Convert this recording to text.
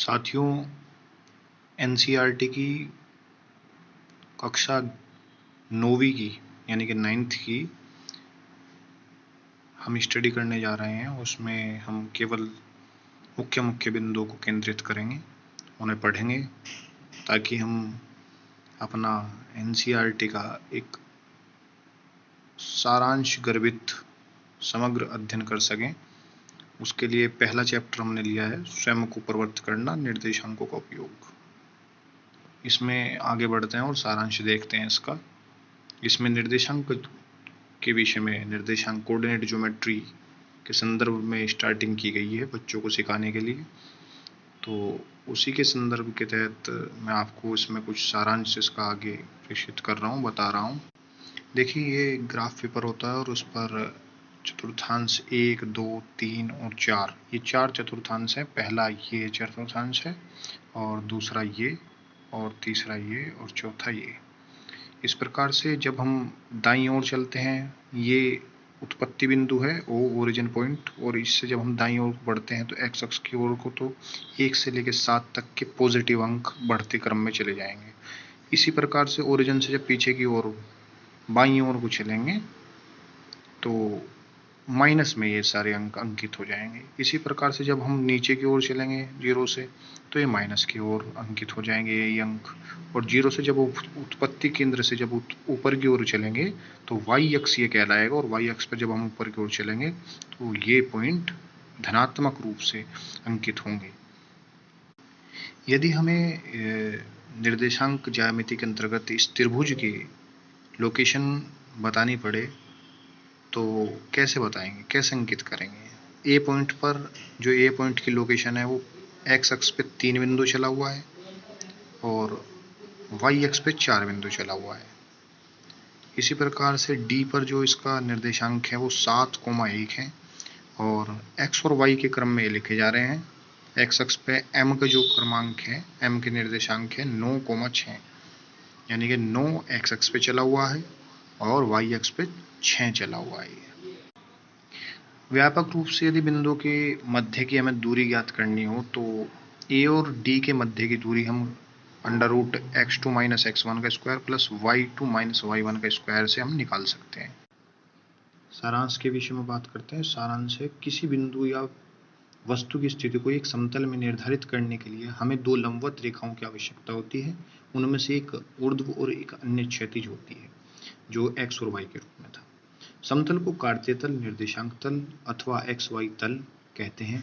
साथियों, एनसीईआरटी की कक्षा 9वीं की यानी कि 9th की हम स्टडी करने जा रहे हैं। उसमें हम केवल मुख्य मुख्य बिंदुओं को केंद्रित करेंगे, उन्हें पढ़ेंगे ताकि हम अपना एनसीईआरटी का एक सारांश गर्भित समग्र अध्ययन कर सकें। उसके लिए पहला चैप्टर हमने लिया है स्वयं को प्रवृत्त करना, निर्देशांकों का उपयोग। इसमें आगे बढ़ते हैं और सारांश देखते हैं इसका। इसमें निर्देशांक के विषय में निर्देशांक कोऑर्डिनेट ज्योमेट्री के संदर्भ में स्टार्टिंग की गई है बच्चों को सिखाने के लिए। तो उसी के संदर्भ के तहत मैं आपको इसमें कुछ सारांश इसका आगे प्रेषित कर रहा हूँ, बता रहा हूँ। देखिए, ये ग्राफ पेपर होता है और उस पर चतुर्थांश 1, 2, 3 और 4, ये 4 चतुर्थांश है। पहला ये चतुर्थांश है और दूसरा ये और तीसरा ये और चौथा ये। इस प्रकार से जब हम दाईं ओर चलते हैं, ये उत्पत्ति बिंदु है, ओ ओरिजिन पॉइंट, और इससे जब हम दाईं ओर बढ़ते हैं तो एक्स अक्ष की ओर को तो 1 से लेकर 7 तक के पॉजिटिव अंक बढ़ते क्रम में चले जाएंगे। इसी प्रकार से ओरिजिन से जब पीछे की ओर बाईं ओर को चलेंगे तो माइनस में ये सारे अंक अंकित हो जाएंगे। इसी प्रकार से जब हम नीचे की ओर चलेंगे 0 से, तो ये माइनस की ओर अंकित हो जाएंगे यही अंक। और 0 से जब उत्पत्ति केंद्र से जब ऊपर की ओर चलेंगे तो वाई अक्ष ये कहलाएगा, और वाई अक्ष पर जब हम ऊपर की ओर चलेंगे तो ये पॉइंट धनात्मक रूप से अंकित होंगे। यदि हमें निर्देशांक ज्यामिति के अंतर्गत इस त्रिभुज की लोकेशन बतानी पड़े तो कैसे बताएंगे, कैसे अंकित करेंगे। ए पॉइंट पर जो ए पॉइंट की लोकेशन है वो एक्स अक्ष पे 3 बिंदु चला हुआ है और वाई अक्ष पे 4 बिंदु चला हुआ है। इसी प्रकार से डी पर जो इसका निर्देशांक है वो 7,1 है और एक्स और वाई के क्रम में लिखे जा रहे हैं। एक्स अक्ष पे एम का जो क्रमांक है, एम के निर्देशांक है 9,6, यानी कि 9 एक्स अक्ष पे चला हुआ है और वाई अक्ष पे 6 चला हुआ है। व्यापक रूप से यदि बिंदु के मध्य की हमें दूरी ज्ञात करनी हो तो ए और डी के मध्य की दूरी हम √(x2 - x1) का स्क्वायर प्लस y2 - y1 का स्क्वायर से हम निकाल सकते हैं। सारांश के विषय में बात करते हैं। सारांश है, किसी बिंदु या वस्तु की स्थिति को एक समतल में निर्धारित करने के लिए हमें 2 लंबवत रेखाओं की आवश्यकता होती है। उनमें से एक ऊर्ध्व और एक अन्य क्षैतिज होती है, जो x और y के रूप में था। समतल को कार्तीय तल, निर्देशांक तल अथवा XY तल कहते हैं।